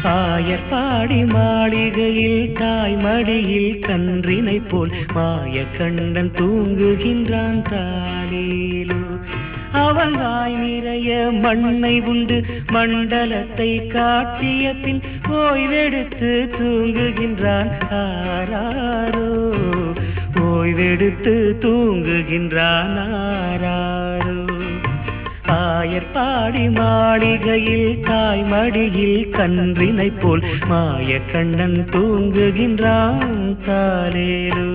ஆயர்பாடி மாளிகையில் தாய்மடியில் கன்றினை போல் மாயக்கண்ணன் தூங்குகின்றான் தாலேலோ. அவன் வாய் நிறைய மண்ணை உண்டு மண்டலத்தை காட்டிய பின் ஓய்வெடுத்து தூங்குகின்றான் ஆராரோ. ஓய்வெடுத்து தூங்குகின்றான் ஆராரோ. ஆயர்பாடி மாளிகையில் தாய்மடியில் கன்றினை போல் மாயக்கண்ணன் தூங்குகின்றான் தாலேலோ.